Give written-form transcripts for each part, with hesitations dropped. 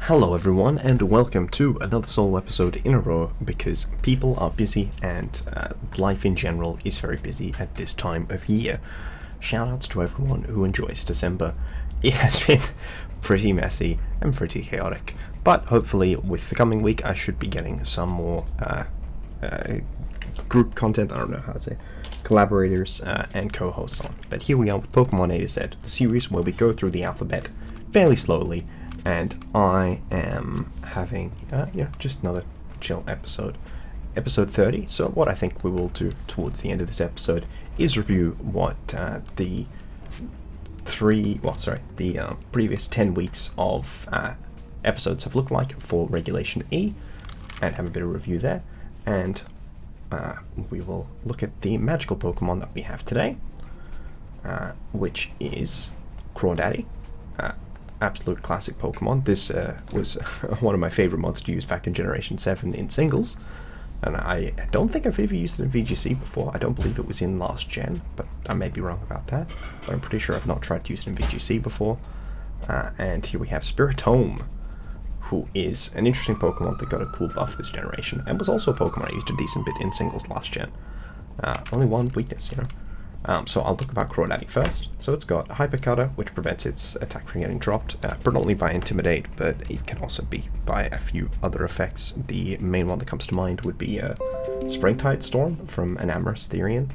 Hello everyone, and welcome to another solo episode in a row because people are busy and life in general is very busy at this time of year. Shoutouts to everyone who enjoys December. It has been pretty messy and pretty chaotic, but hopefully with the coming week I should be getting some more group content, I don't know how to say, collaborators and co-hosts on. But here we are with Pokemon A to Z, the series where we go through the alphabet fairly slowly. And I am having, just another chill episode. Episode 30, so what I think we will do towards the end of this episode is review what the previous 10 weeks of episodes have looked like for Regulation E, and have a bit of review there. And we will look at the magical Pokemon that we have today, which is Crawdaunt. Absolute classic Pokemon. This was one of my favorite monsters to use back in Generation 7 in singles, and I don't think I've ever used it in VGC before. I don't believe it was in last gen, but I may be wrong about that. But I'm pretty sure I've not tried to use it in VGC before. And here we have Spiritomb, who is an interesting Pokemon that got a cool buff this generation, and was also a Pokemon I used a decent bit in singles last gen. Only one weakness, you know. So I'll talk about Crawdaunt first. So it's got Hyper Cutter, which prevents its attack from getting dropped, predominantly by Intimidate, but it can also be by a few other effects. The main one that comes to mind would be Springtide Storm from Enamorous Therian.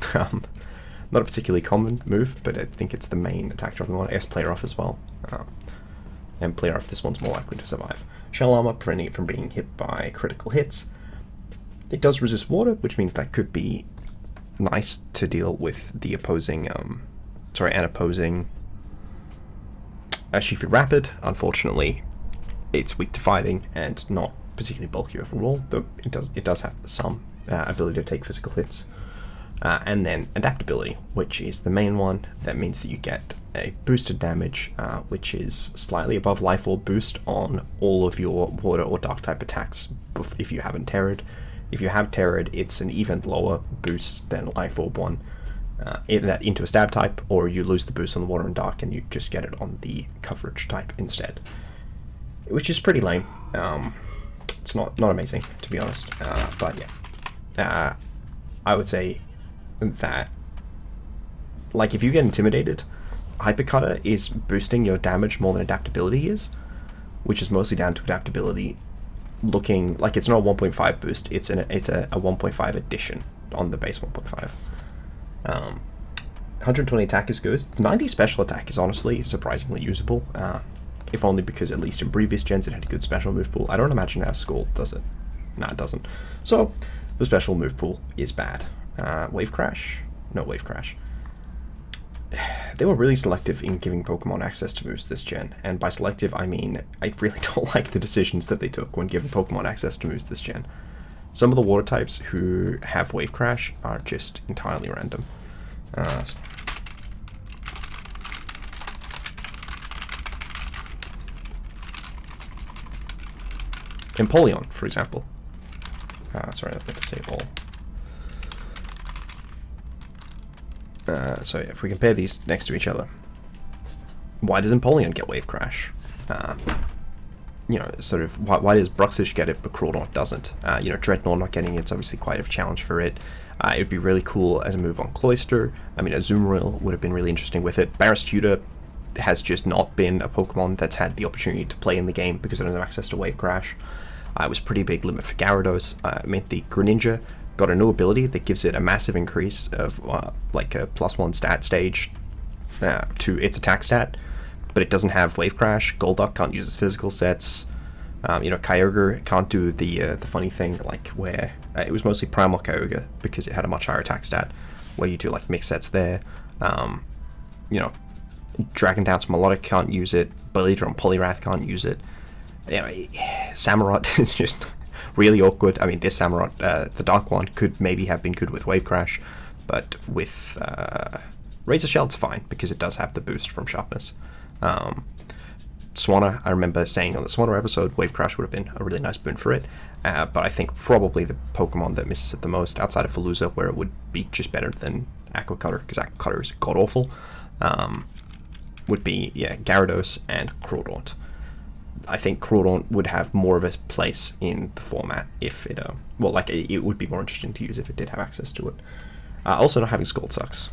Not a particularly common move, but I think it's the main attack dropping one. I guess Player Off as well. And Player Off, this one's more likely to survive. Shell Armor, preventing it from being hit by critical hits. It does resist water, which means that could be nice to deal with the opposing, opposing Shifu Rapid. Unfortunately, it's weak to fighting and not particularly bulky overall, though it does have some ability to take physical hits. And then Adaptability, which is the main one. That means that you get a boosted damage, which is slightly above Life Orb boost on all of your water or dark type attacks if you haven't Terrored. If you have Terrored, it's an even lower boost than Life Orb one, into a stab type, or you lose the boost on the water and dark and you just get it on the coverage type instead, which is pretty lame. It's not amazing, to be honest, but yeah. I would say that, like, if you get intimidated, Hypercutter is boosting your damage more than Adaptability is, which is mostly down to Adaptability looking like it's not a 1.5 boost, it's a 1.5 addition on the base 1.5. 120 attack is good. 90 special attack is honestly surprisingly usable, if only because at least in previous gens it had a good special move pool. I don't imagine our Skull does it. No, it doesn't. So the special move pool is bad. Wave Crash? No Wave Crash. They were really selective in giving Pokemon access to moves this gen, and by selective I mean I really don't like the decisions that they took when giving Pokemon access to moves this gen. Some of the water types who have Wave Crash are just entirely random. Empoleon, for example. Sorry, I meant to say all. So if we compare these next to each other, why does Empoleon get Wave Crash? Why does Bruxish get it but Crawdaunt doesn't? Dreadnought not getting it's obviously quite a challenge for it. It would be really cool as a move on Cloyster. I mean, a Azumarill would have been really interesting with it. Barrastuda has just not been a Pokemon that's had the opportunity to play in the game because it doesn't have access to Wave Crash. It was pretty big limit for Gyarados. It meant the Greninja got a new ability that gives it a massive increase of like a +1 stat stage to its attack stat, but it doesn't have Wave Crash. Golduck can't use its physical sets. Kyogre can't do the funny thing like where it was mostly Primal Kyogre because it had a much higher attack stat, where you do like mixed sets there. Dragon Dance Melodic can't use it. Bulliedron and Poliwrath can't use it. Samurott is just really awkward. I mean, this Samurott, the dark one, could maybe have been good with Wave Crash, but with Razor Shell it's fine because it does have the boost from Sharpness. Swanna, I remember saying on the Swanna episode, Wave Crash would have been a really nice boon for it, but I think probably the Pokemon that misses it the most, outside of Veluza, where it would be just better than Aqua Cutter, because Aqua Cutter is god-awful, would be, Gyarados and Crawdaunt. I think Crawdaunt would have more of a place in the format if it, well, like, it would be more interesting to use if it did have access to it. Also, not having Scald sucks.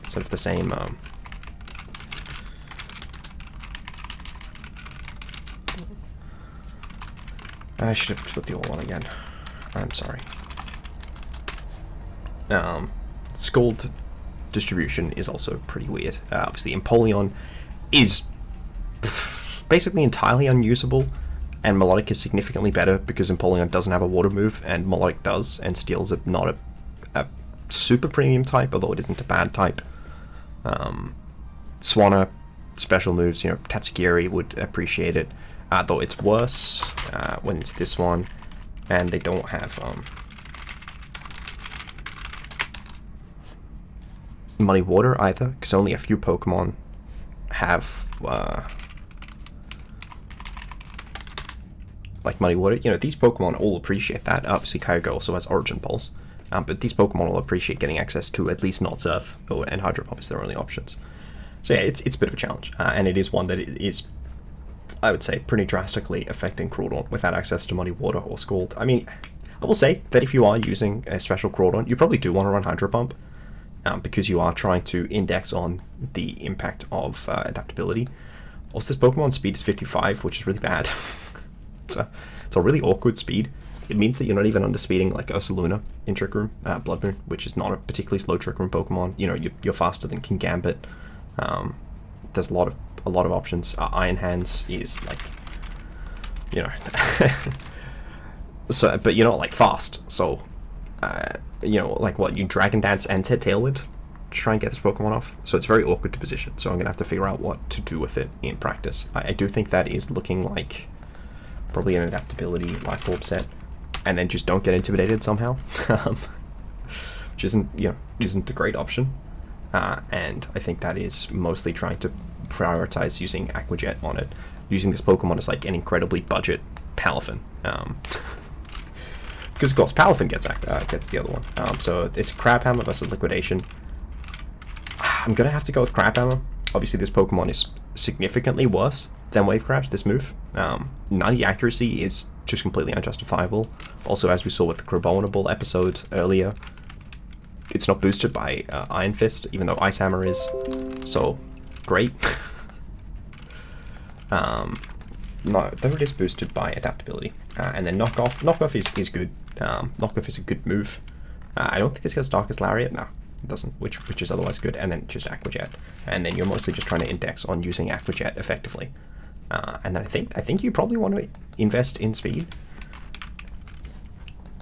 Sort of the same, I should have put the all one again. I'm sorry. Scald distribution is also pretty weird. Obviously, Empoleon is basically entirely unusable, and Melodic is significantly better because Empoleon doesn't have a water move, and Melodic does, and Steel is not a super premium type, although it isn't a bad type. Swanna, special moves, you know, Tatsugiri would appreciate it, though it's worse when it's this one, and they don't have Muddy Water either, because only a few Pokemon have like Muddy Water. You know, these Pokemon all appreciate that. Obviously, Kyogre also has Origin Pulse, but these Pokemon will appreciate getting access to at least Not Surf and Hydro Pump is their only options. So yeah, it's a bit of a challenge, and it is one that is, I would say, pretty drastically affecting Crawdaunt without access to Muddy Water or Scald. I mean, I will say that if you are using a special Crawdaunt, you probably do want to run Hydro Pump, because you are trying to index on the impact of adaptability. Also, this Pokemon speed is 55, which is really bad. It's a really awkward speed. It means that you're not even underspeeding like Ursaluna in Trick Room, Blood Moon, which is not a particularly slow Trick Room Pokemon. You know, you're faster than King Gambit. There's a lot of options. Iron Hands is like, you know, so, but you're not like fast. So, you know, like what, you Dragon Dance and Tailwind to try and get this Pokemon off. So it's very awkward to position. So I'm gonna have to figure out what to do with it in practice. I do think that is looking like probably an adaptability Life Orb set, and then just don't get intimidated somehow, which isn't a great option. And I think that is mostly trying to prioritize using Aqua Jet on it, using this Pokemon as like an incredibly budget Palafin, because of course Palafin gets the other one. So it's Crabhammer versus Liquidation. I'm gonna have to go with Crabhammer. Obviously, this Pokemon is significantly worse than Wave Crash, this move. 90 accuracy is just completely unjustifiable. Also, as we saw with the Crabominable episode earlier, it's not boosted by Iron Fist, even though Ice Hammer is. So, great. No, though it is boosted by adaptability. And then Knockoff. Knockoff is good. Knockoff is a good move. I don't think this gets Darkest Lariat. No, it doesn't, which is otherwise good. And then just Aqua Jet. And then you're mostly just trying to index on using Aqua Jet effectively. And then I think you probably want to invest in speed.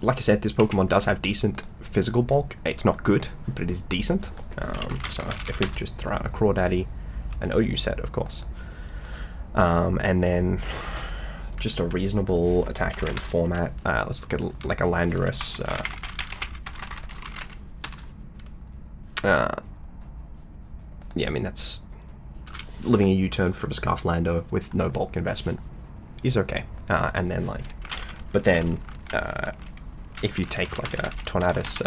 Like I said, this Pokemon does have decent physical bulk. It's not good, but it is decent. So if we just throw out a Crawdaddy, an OU set, of course, and then just a reasonable attacker in the format. Let's look at like a Landorus. Yeah, I mean, that's living a U-turn from a Scarflando with no bulk investment is okay. And then like, but then if you take like a Tornadus,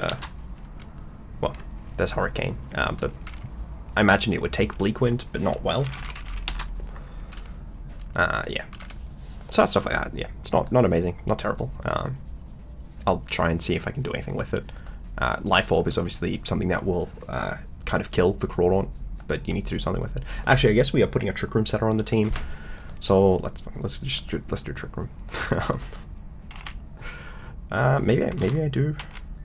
well, there's Hurricane, but I imagine it would take Bleak Wind, but not well. Yeah, so stuff like that. Yeah, it's not amazing, not terrible. I'll try and see if I can do anything with it. Life Orb is obviously something that will kind of kill the Crawdaunt, but you need to do something with it. Actually, I guess we are putting a Trick Room setter on the team, so let's do Trick Room. Maybe I do.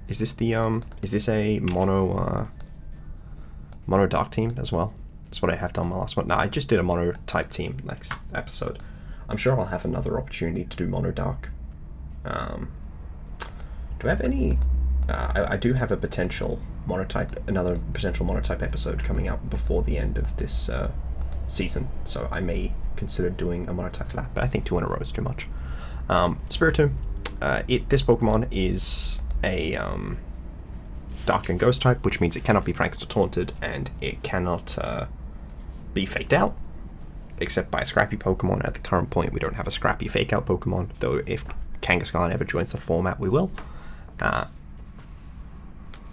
Is this a mono dark team as well? That's what I have done my last one. No, I just did a mono type team next episode. I'm sure I'll have another opportunity to do mono dark. Do I have any? I do have a potential another potential monotype episode coming out before the end of this season, so I may consider doing a monotype for that, but I think 2 in a row is too much. Spiritomb, this Pokemon is a Dark and Ghost type, which means it cannot be Pranked or Taunted, and it cannot be Faked Out, except by a Scrappy Pokemon. At the current point, we don't have a Scrappy Fake Out Pokemon, though if Kangaskhan ever joins the format, we will.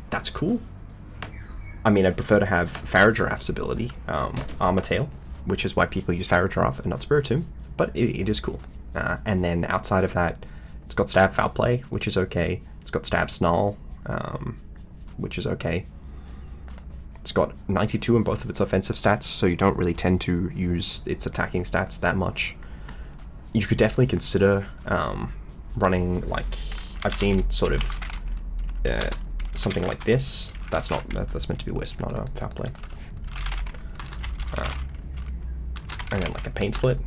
That's cool. I mean, I'd prefer to have Farigiraff's ability, Armor Tail, which is why people use Farigiraffe and not Spiritomb, but it is cool. And then outside of that, it's got Stab Foul Play, which is okay. It's got Stab Snarl, which is okay. It's got 92 in both of its offensive stats, so you don't really tend to use its attacking stats that much. You could definitely consider running, like, I've seen sort of something like this. That's meant to be Wisp, not a Foul Play. And then like a Pain Split.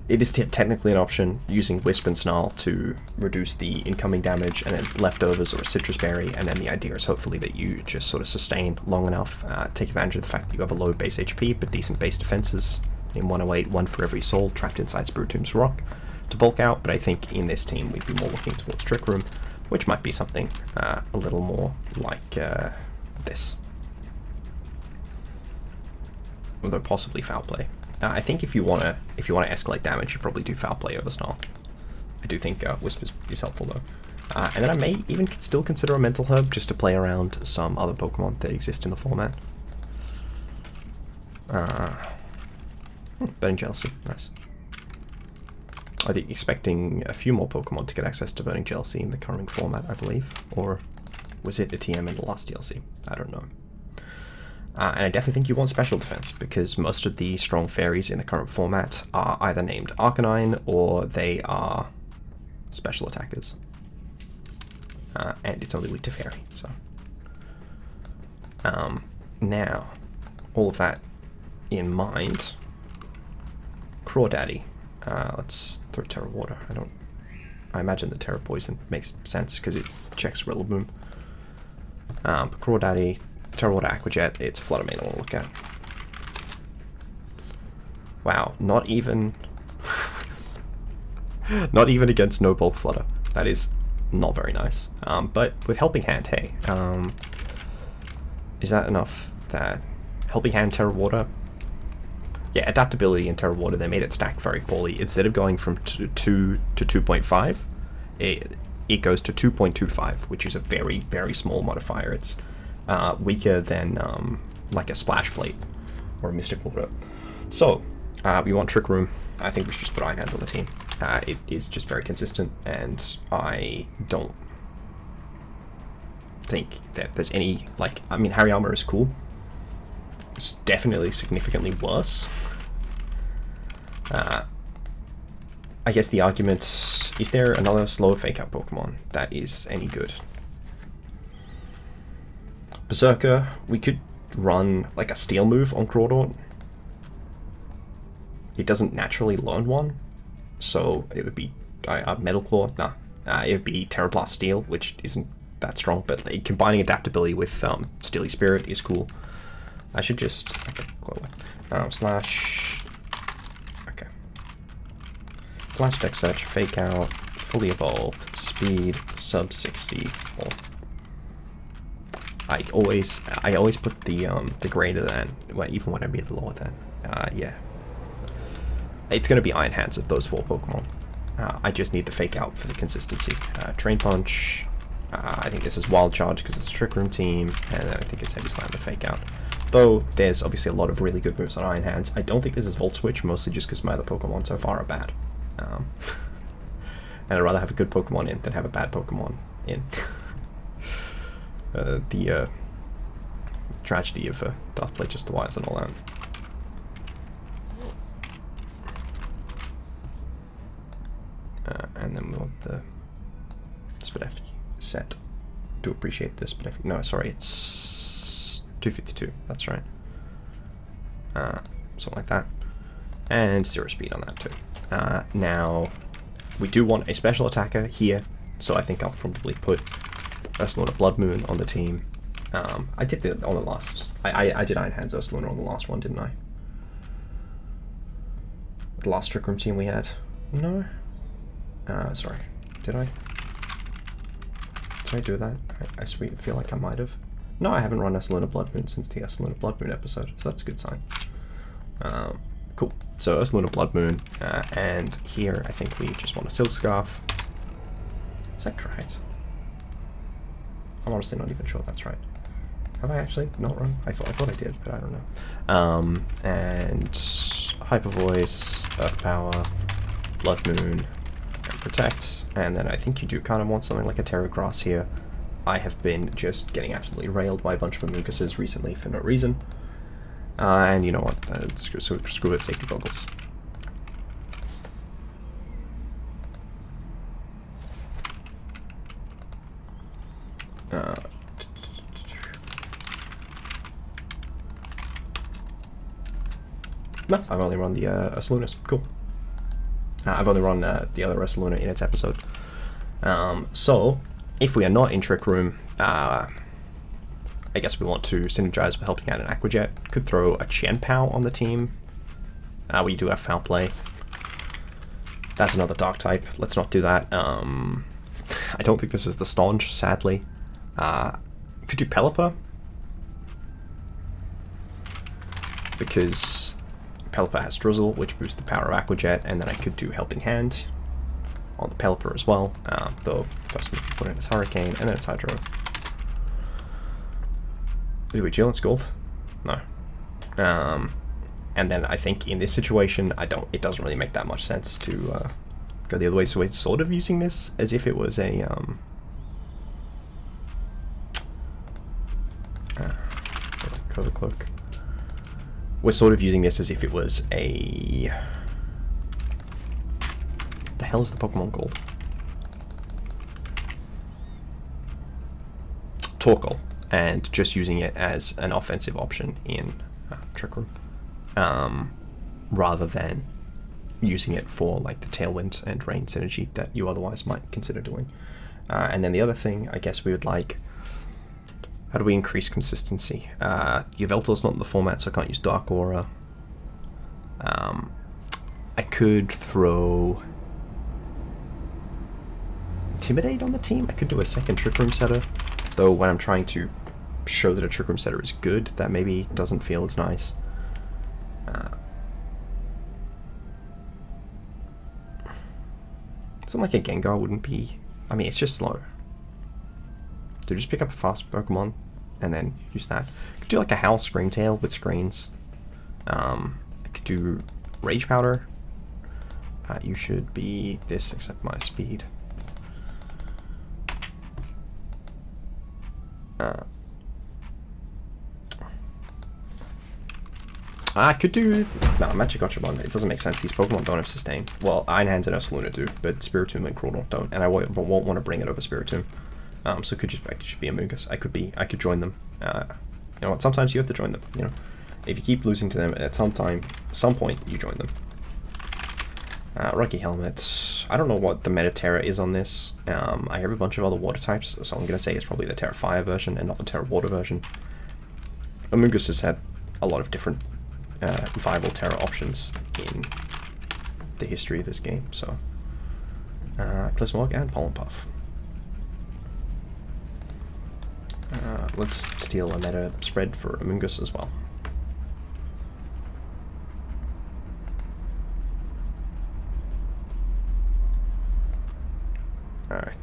It is technically an option, using Wisp and Snarl to reduce the incoming damage, and then leftovers or a Citrus Berry, and then the idea is hopefully that you just sort of sustain long enough, take advantage of the fact that you have a low base HP but decent base defenses. In 108, one for every soul trapped inside Spiritomb's rock to bulk out, but I think in this team we'd be more looking towards Trick Room, which might be something a little more like this. Although possibly Foul Play. I think if you wanna escalate damage, you probably do Foul Play over Snarl. I do think Wisp is helpful though. And then I may even still consider a Mental Herb just to play around some other Pokemon that exist in the format. Burning Jealousy, nice. Are they expecting a few more Pokemon to get access to Burning Jealousy in the current format, I believe? Or was it a TM in the last DLC? I don't know. And I definitely think you want Special Defense, because most of the strong fairies in the current format are either named Arcanine or they are special attackers. And it's only weak to fairy, so. Now, all of that in mind, Crawdaunt. Let's throw Terra Water. I imagine the Terra Poison makes sense because it checks Rillaboom. But Crawdaunt, Terra Water Aqua Jet, it's Flutter Mane I want to look at. Wow, not even not even against no bulk Flutter. That is not very nice. But with Helping Hand, hey, is that enough? That Helping Hand Terra Water? Yeah, adaptability in Terra Water, they made it stack very poorly. Instead of going from 2 to 2.5, it goes to 2.25, which is a very, very small modifier. It's weaker than like a Splash Plate or a Mystic Water. So, we want Trick Room. I think we should just put Iron Hands on the team. It is just very consistent, and I don't think that there's any, like, I mean, Harry Armor is cool. It's definitely significantly worse. I guess the argument, is there another slower Fake Out Pokemon that is any good? Berserker, we could run like a Steel move on Crawdaunt. It doesn't naturally learn one, so it would be Metal Claw. Nah, it would be Terra Blast Steel, which isn't that strong, but like, combining adaptability with Steely Spirit is cool. I should just, okay, slash, okay, Flash Deck Search, Fake Out, Fully Evolved, Speed, sub 60, or I always put the greater than, well, even when I mean the lower than, yeah. It's going to be Iron Hands of those 4 Pokemon. I just need the Fake Out for the consistency. Drain Punch, I think this is Wild Charge because it's a Trick Room team, and then I think it's Heavy Slam and Fake Out. Though there's obviously a lot of really good moves on Iron Hands. I don't think this is Volt Switch, mostly just because my other Pokemon so far are bad. And I'd rather have a good Pokemon in than have a bad Pokemon in. The tragedy of Darth Play Just the Wise and all that. And then we want the Spidef set. Do appreciate this, Spidef. No, sorry, it's 252. That's right. Something like that. And 0 speed on that too. Now, we do want a special attacker here, so I think I'll probably put Ursaluna Blood Moon on the team. I did that on the last. I did Iron Hands Ursaluna on the last one, didn't I? The last Trick Room team we had. No. Sorry. Did I? Did I do that? I feel like I might have. No, I haven't run Ursaluna Blood Moon since the Ursaluna Blood Moon episode, so that's a good sign. Cool. So Ursaluna Blood Moon, and here I think we just want a Silk Scarf. Is that correct? I'm honestly not even sure that's right. Have I actually not run? I thought I did, but I don't know. And Hyper Voice, Earth Power, Blood Moon, and Protect. And then I think you do kind of want something like a Terra Grass here. I have been just getting absolutely railed by a bunch of Amoonguses recently for no reason. And you know what? Screw it, safety goggles. No, I've only run the Ursalunas. Cool. I've only run the other Ursaluna in its episode. So, if we are not in Trick Room, I guess we want to synergize with helping out an Aquajet. Could throw a Chien-Pao on the team. We do have Foul Play. That's another Dark type. Let's not do that. I don't think this is the Staunch, sadly. Could do Pelipper. Because Pelipper has Drizzle, which boosts the power of Aquajet, and then I could do Helping Hand on the Pelipper as well, though first we put in his Hurricane, and then it's Hydro. Do we Chill and Scald? No. And then I think in this situation, it doesn't really make that much sense to go the other way, so we're sort of using this as if it was a, Cover Cloak. We're sort of using this as if it was a... What the hell is the Pokemon called? Torkoal, and just using it as an offensive option in Trick Room, rather than using it for like the Tailwind and Rain synergy that you otherwise might consider doing. And then the other thing, I guess we would like... How do we increase consistency? Yveltal's not in the format, so I can't use Dark Aura. I could throw Intimidate on the team. I could do a second Trick Room setter, though when I'm trying to show that a Trick Room setter is good, that maybe doesn't feel as nice. Something like a Gengar wouldn't be... I mean, it's just slow. To just pick up a fast Pokemon and then use that. Could do like a Howl Screamtail with screens. I could do Rage Powder. You should be this except my speed. I could do... No, Magic Gotchamon. It doesn't make sense. These Pokemon don't have Sustain. Well, Iron Hands and Ursaluna do, but Spiritomb and Crawdaunt don't. And I won't want to bring it over Spiritomb. So it could just should be Amoonguss. I could join them. You know what? Sometimes you have to join them. You know, if you keep losing to them, at some point, you join them. Rocky Helmet. I don't know what the meta Terra is on this. I have a bunch of other water types, so I'm gonna say it's probably the Terra Fire version and not the Terra Water version. Amoonguss has had a lot of different viable Terra options in the history of this game. So, Clismog and Pollen Puff. Let's steal a meta spread for Amoonguss as well. Alright.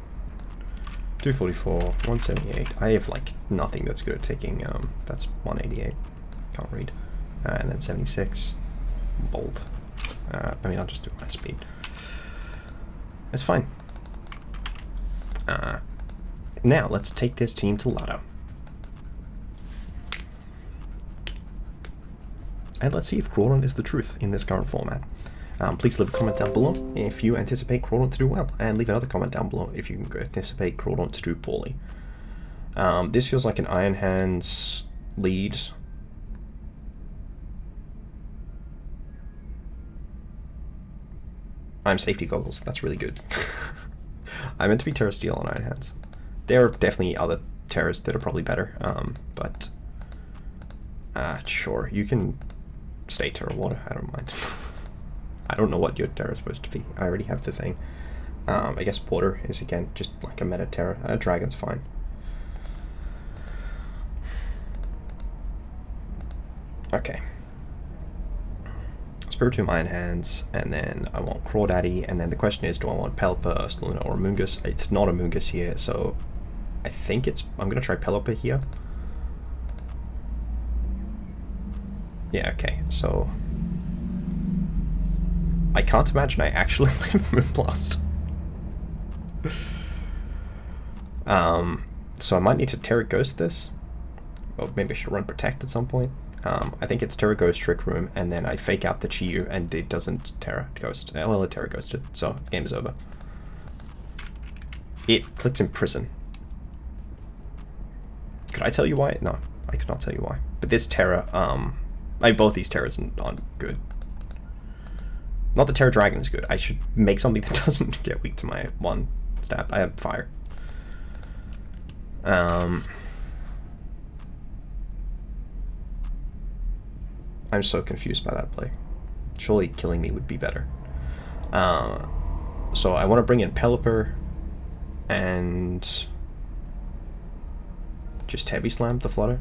244, 178. I have like nothing that's good at taking, that's 188. Can't read. And then 76. Bold. I mean, I'll just do my speed. It's fine. Now, let's take this team to Lotto. And let's see if Crawdaunt is the truth in this current format. Please leave a comment down below if you anticipate Crawdaunt to do well, and leave another comment down below if you anticipate Crawdaunt to do poorly. This feels like an Iron Hands lead. I'm Safety Goggles, that's really good. I meant to be Terra Steel on Iron Hands. There are definitely other Terras that are probably better, but sure, you can stay Terra Water, I don't mind. I don't know what your Terra is supposed to be. I already have the thing. I guess Water is again just like a meta Terra. Dragon's fine. Okay. Spiritomb, Iron Hands, and then I want Crawdaddy, and then the question is, do I want Pelipper, Ursaluna, or Amoonguss? It's not Amoonguss here, so I think I'm gonna try Pelipper here. Yeah, okay, so I can't imagine I actually live Moonblast. So I might need to Terra Ghost this. Or maybe I should run Protect at some point. I think it's Terra Ghost, Trick Room, and then I fake out the Chi-Yu, and it doesn't Terra Ghost. Well, it Terra Ghosted, so game is over. It clicks Imprison. Could I tell you why? No, I could not tell you why. But this Terra, both these Terras aren't good. Not that Terra Dragon is good. I should make something that doesn't get weak to my one stab. I have Fire. I'm so confused by that play. Surely killing me would be better. So I want to bring in Pelipper and just Heavy Slam the Flutter.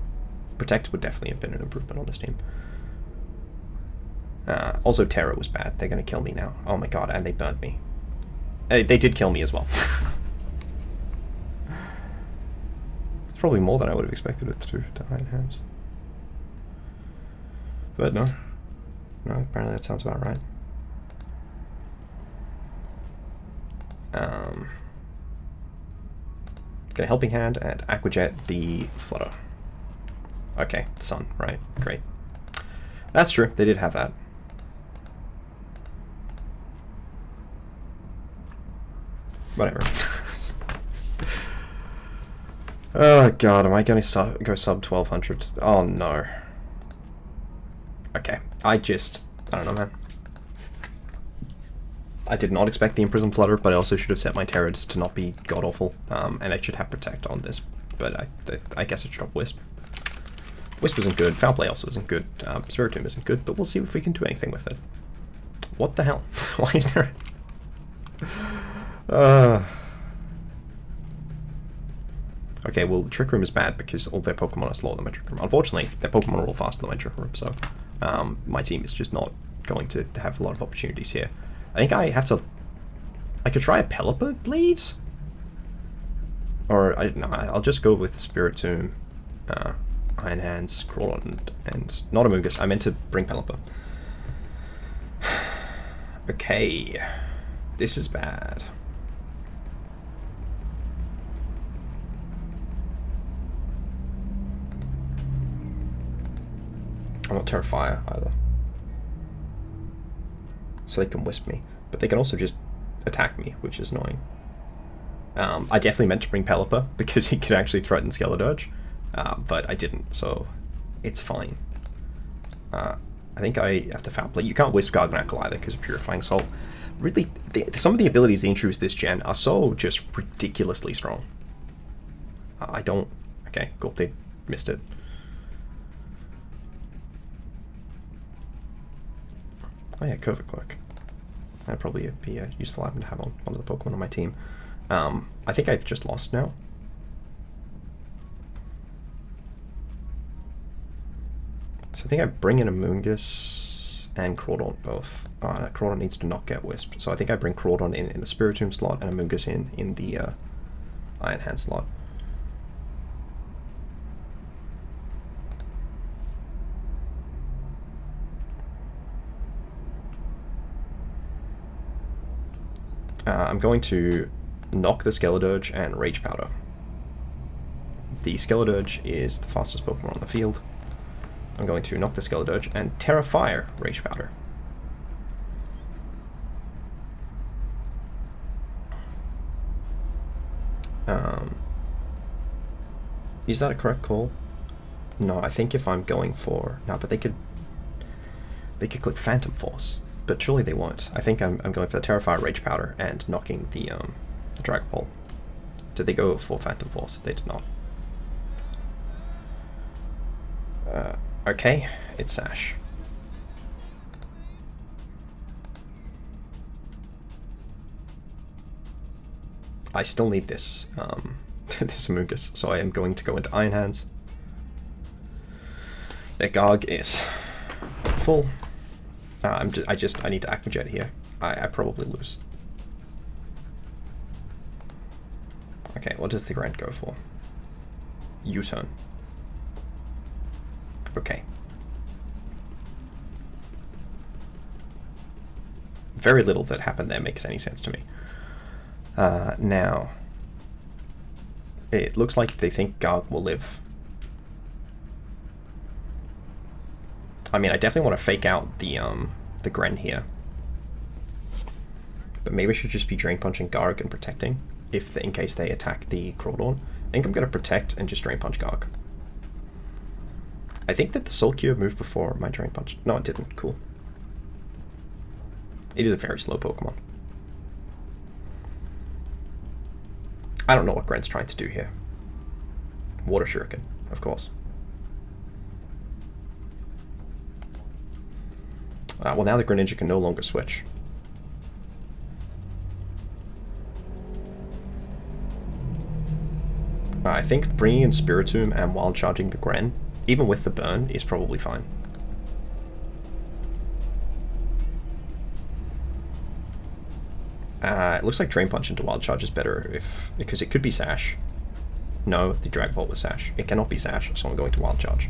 Protect would definitely have been an improvement on this team. Also, Terra was bad. They're going to kill me now. Oh my god, and they burnt me. They did kill me as well. It's probably more than I would have expected it to Iron Hands. But no. No, apparently that sounds about right. Get a Helping Hand and Aquajet the Flutter. Okay, Sun, right, great. That's true, they did have that. Whatever. Oh god, am I going to go sub 1200? Oh no. Okay, I don't know, man. I did not expect the Imprison Flutter, but I also should have set my Terrors to not be god-awful, and I should have Protect on this, but I guess I should have Wisp. Wisp isn't good, Foul Play also isn't good, Spiritomb isn't good, but we'll see if we can do anything with it. What the hell? Why is there... Okay, well, Trick Room is bad because all their Pokemon are slower than my Trick Room. Unfortunately, their Pokemon are all faster than my Trick Room, so my team is just not going to have a lot of opportunities here. I think I have to... I could try a Pelipper lead? Or, no, I'll just go with Spiritomb, Iron Hands, Crawdaunt, and not Amoonguss. I meant to bring Pelipper. Okay, this is bad. I'm not Terrifier either. So they can Wisp me. But they can also just attack me, which is annoying. I definitely meant to bring Pelipper because he could actually threaten Skeledirge. But I didn't, so it's fine. I think I have to Foul Play. You can't Wisp Garganacl either because of Purifying Salt. Really, some of the abilities they introduced this gen are so just ridiculously strong. I don't... Okay, cool, they missed it. Oh yeah, Covert Cloak. That'd probably be a useful item to have on one of the Pokemon on my team. I think I've just lost now. So I think I bring in Amoonguss and Crawdaunt both. No, Crawdaunt needs to not get Wisp. So I think I bring Crawdaunt in the Spiritomb slot and Amoonguss in the Iron Hand slot. I'm going to knock the Skeledirge and Rage Powder. The Skeledirge is the fastest Pokemon on the field. I'm going to knock the Skeledirge and Terra Fire Rage Powder. Is that a correct call? No, I think if I'm going for... No, but they could click Phantom Force. But surely they won't. I think I'm going for the Terrifier Rage Powder and knocking the Dragapult. Did they go for Phantom Force? They did not. Okay, it's Sash. I still need this this Amoonguss, so I am going to go into Iron Hands. Their Garg is full. I need to Aquajet here. I probably lose. Okay, what does the Grant go for? U-turn. Okay. very little that happened there makes any sense to me. Now, it looks like they think Garg will live. I mean, I definitely want to fake out the Gren here. But maybe I should just be Drain Punching Garg and protecting in case they attack the Crawdaunt. I think I'm going to protect and just Drain Punch Garg. I think that the Soul Cure moved before my Drain Punch. No, it didn't. Cool. It is a very slow Pokemon. I don't know what Gren's trying to do here. Water Shuriken, of course. Well, now the Greninja can no longer switch. I think bringing in Spiritomb and Wild Charging the Gren, even with the burn, is probably fine. It looks like Drain Punch into Wild Charge is better because it could be Sash. No, the Drag Bolt was Sash. It cannot be Sash, so I'm going to Wild Charge.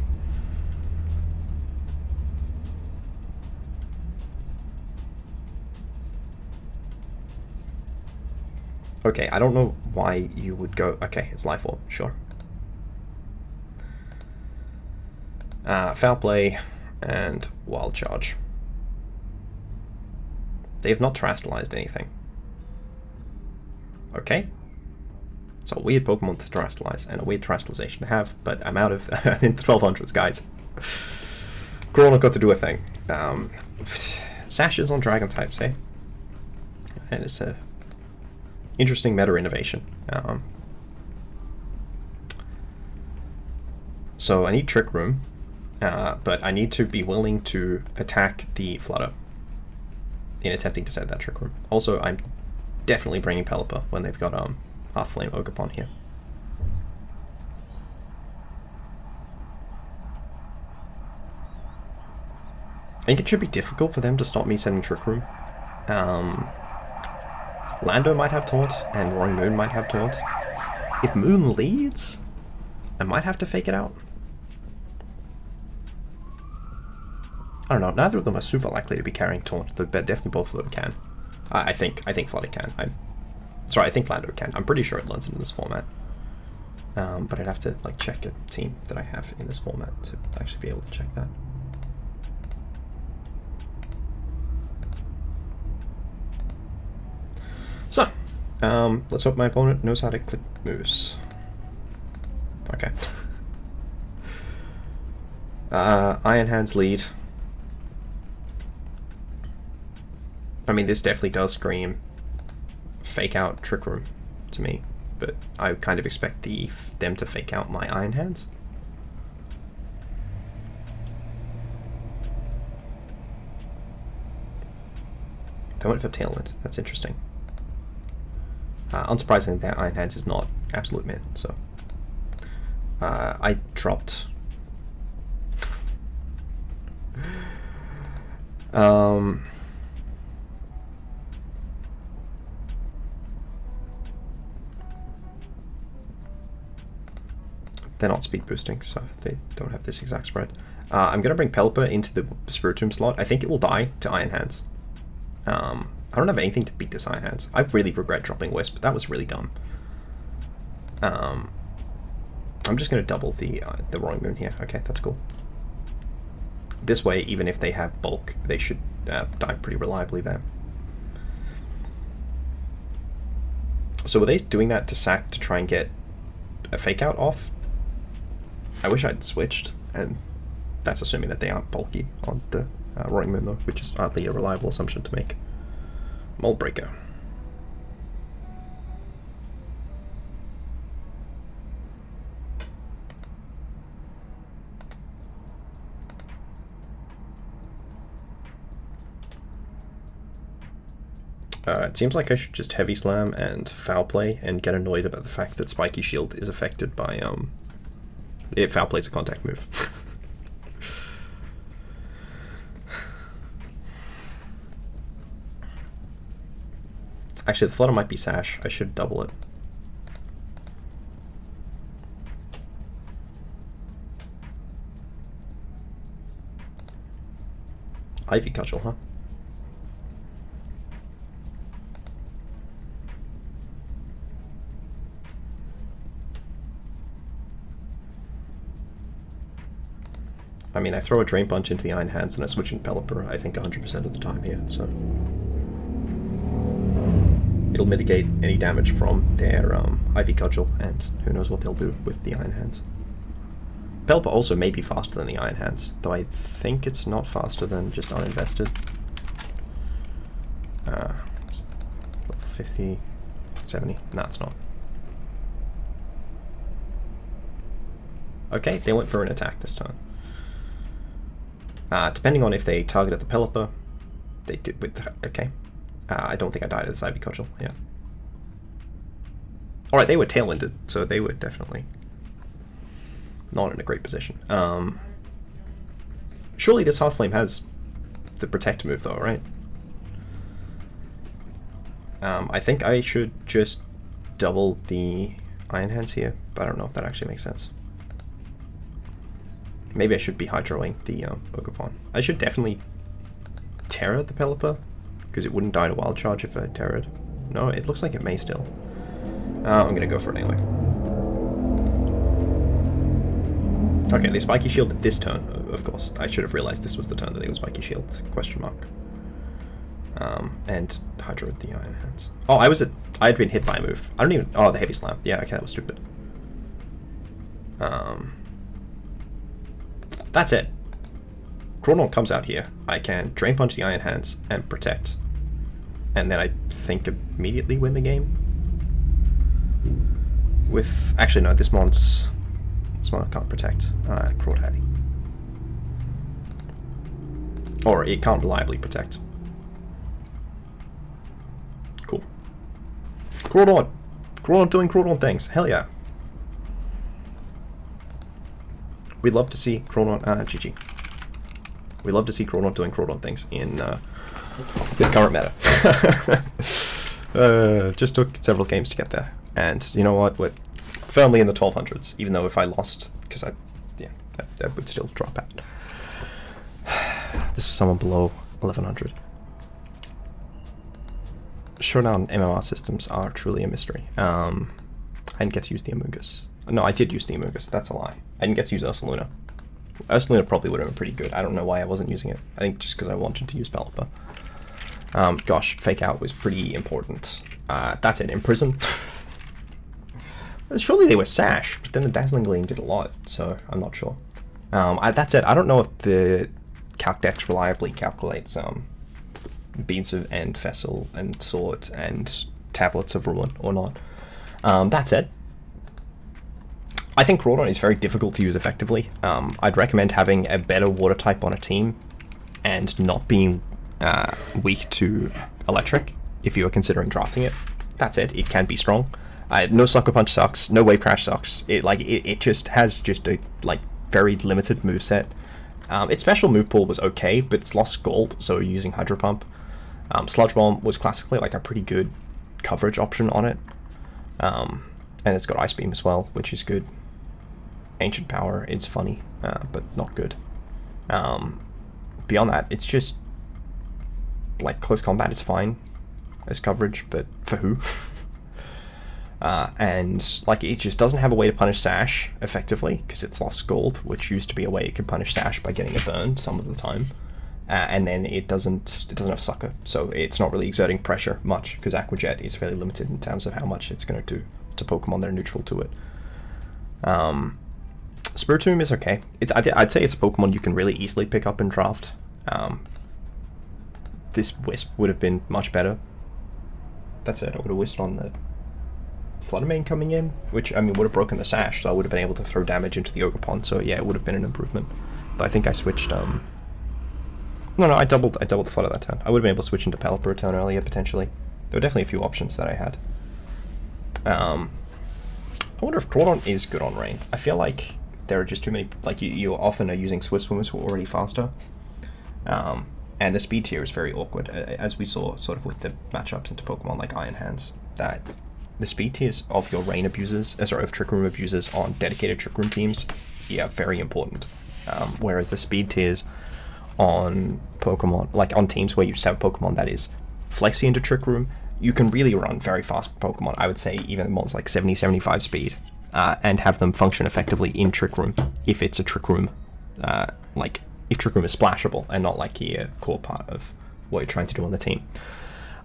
Okay, I don't know why you would go... Okay, it's Life Orb, sure. Foul Play and Wild Charge. They have not terastallized anything. Okay. It's a weird Pokemon to terastallize, and a weird terastallization to have, but I'm out of... I'm in the 1200s, guys. Corona got to do a thing. Sash is on Dragon types, eh? And it's a... interesting meta innovation. So I need Trick Room, but I need to be willing to attack the Flutter in attempting to set that Trick Room. Also, I'm definitely bringing Pelipper when they've got Hearth Flame Ogerpon here. I think it should be difficult for them to stop me sending Trick Room. Lando might have Taunt, and Roaring Moon might have Taunt. If Moon leads, I might have to fake it out. I don't know, neither of them are super likely to be carrying Taunt, but definitely both of them can. I think Flutter can. I think Lando can. I'm pretty sure it learns it in this format. But I'd have to like check a team that I have in this format to actually be able to check that. So, let's hope my opponent knows how to click moves. Okay. Iron Hands lead. I mean, this definitely does scream fake out Trick Room to me, but I kind of expect them to fake out my Iron Hands. They went for Tailwind. That's interesting. Unsurprisingly, their Iron Hands is not absolute min, so... I dropped... They're not speed boosting, so they don't have this exact spread. I'm going to bring Pelipper into the Spiritomb slot. I think it will die to Iron Hands. I don't have anything to beat this Iron Hands. I really regret dropping Wisp. That was really dumb. I'm just going to double the Roaring Moon here. Okay, that's cool. This way, even if they have bulk, they should die pretty reliably there. So were they doing that to sack to try and get a fake out off? I wish I'd switched, and that's assuming that they aren't bulky on the Roaring Moon though, which is hardly a reliable assumption to make. Mold Breaker. It seems like I should just Heavy Slam and Foul Play and get annoyed about the fact that Spiky Shield is affected by Foul Play's a contact move. Actually, the Flutter might be Sash. I should double it. Ivy Cudgel, huh? I mean, I throw a Drain Punch into the Iron Hands and I switch in Pelipper, I think 100% of the time here, so... It'll mitigate any damage from their Ivy Cudgel, and who knows what they'll do with the Iron Hands. Pelipper also may be faster than the Iron Hands, though I think it's not faster than just uninvested. It's 50, 70, no it's not. Okay, they went for an attack this turn. Depending on if they targeted the Pelipper, they did with... okay. I don't think I died at this Ivy Cudgel, yeah. Alright, they were tail-ended, so they were definitely not in a great position. Surely this Hearthflame has the Protect move though, right? I think I should just double the Iron Hands here, but I don't know if that actually makes sense. Maybe I should be Hydroing the Ogerpon. I should definitely Terra the Pelipper, because it wouldn't die to Wild Charge if I Terra'd. No, it looks like it may still. I'm gonna go for it anyway. Okay, they Spiky Shielded this turn, of course. I should have realized this was the turn that they would Spiky Shield, question mark. And Hydro'd the Iron Hands. Oh, I had been hit by a move. I don't even... oh, the Heavy Slam. Yeah, okay, that was stupid. That's it. Crawdaunt comes out here. I can Drain Punch the Iron Hands and Protect. And then I think immediately win the game. With... actually no, this mon can't Protect. Crawdaddy. Or it can't reliably Protect. Cool. Crawdaunt! Crawdaunt doing Crawdaunt things. Hell yeah. We'd love to see Crawdaunt... GG. We love to see Crawdaunt doing Crawdaunt things in the current meta. Just took several games to get there. And you know what? We're firmly in the 1200s, even though if I lost, because that would still drop out. This was someone below 1100. Showdown MMR systems are truly a mystery. I didn't get to use the Amoonguss. No, I did use the Amoonguss, that's a lie. I didn't get to use Ursaluna. Ursaluna probably would have been pretty good. I don't know why I wasn't using it. I think just because I wanted to use Pelipper. Gosh, Fake Out was pretty important. That's it, Imprison. Surely they were Sash, but then the Dazzling Gleam did a lot, so I'm not sure. That's it. I don't know if the CalcDex reliably calculates Beads of End, Vessel, and Sword, and Tablets of Ruin or not. That's it. I think Crawdaunt is very difficult to use effectively. I'd recommend having a better water type on a team and not being weak to electric if you are considering drafting it. That's it. It can be strong. No Sucker Punch sucks. No Wave Crash sucks. It just has a very limited moveset. Its special move pool was okay, but it's lost gold, so using Hydro Pump. Sludge Bomb was classically a pretty good coverage option on it. And it's got Ice Beam as well, which is good. Ancient Power is funny, but not good. Beyond that, it's just Close Combat is fine as coverage, but for who? And it just doesn't have a way to punish Sash effectively because it's lost gold, which used to be a way it could punish Sash by getting a burn some of the time. And then it doesn't have Sucker, so it's not really exerting pressure much because Aquajet is fairly limited in terms of how much it's going to do to Pokemon that are neutral to it. Spiritomb is okay. I'd say it's a Pokemon you can really easily pick up and draft. This Wisp would have been much better. That's it. I would have Wisped on the Fluttermane coming in, which would have broken the Sash, so I would have been able to throw damage into the Ogerpon. So yeah, it would have been an improvement. But I think I switched. No, I doubled the Flutter that turn. I would have been able to switch into Pelipper a turn earlier potentially. There were definitely a few options that I had. I wonder if Crawdaunt is good on Rain. I feel like there are just too many, you often are using Swift Swimmers who are already faster. And the speed tier is very awkward, as we saw sort of with the matchups into Pokemon like Iron Hands, that the speed tiers of your Rain abusers, of Trick Room abusers on dedicated Trick Room teams, very important. Whereas the speed tiers on Pokemon, on teams where you just have a Pokemon that is flexy into Trick Room, you can really run very fast Pokemon. I would say even mons 70, 75 speed, and have them function effectively in Trick Room if it's a Trick Room like if Trick Room is splashable and not like a core part of what you're trying to do on the team.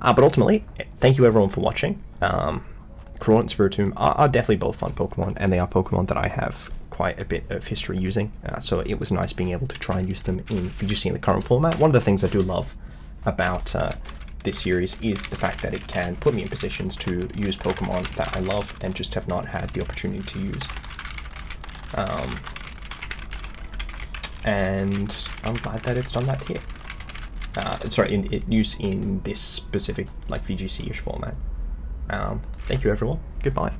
But ultimately, thank you everyone for watching. Crawdaunt and Spiritomb are definitely both fun Pokemon, and they are Pokemon that I have quite a bit of history using, so it was nice being able to try and use them in VGC in the current format. One of the things I do love about this series is the fact that it can put me in positions to use Pokemon that I love and just have not had the opportunity to use. And I'm glad that it's done that here. Sorry, use in this specific like VGC-ish format. Thank you everyone. Goodbye.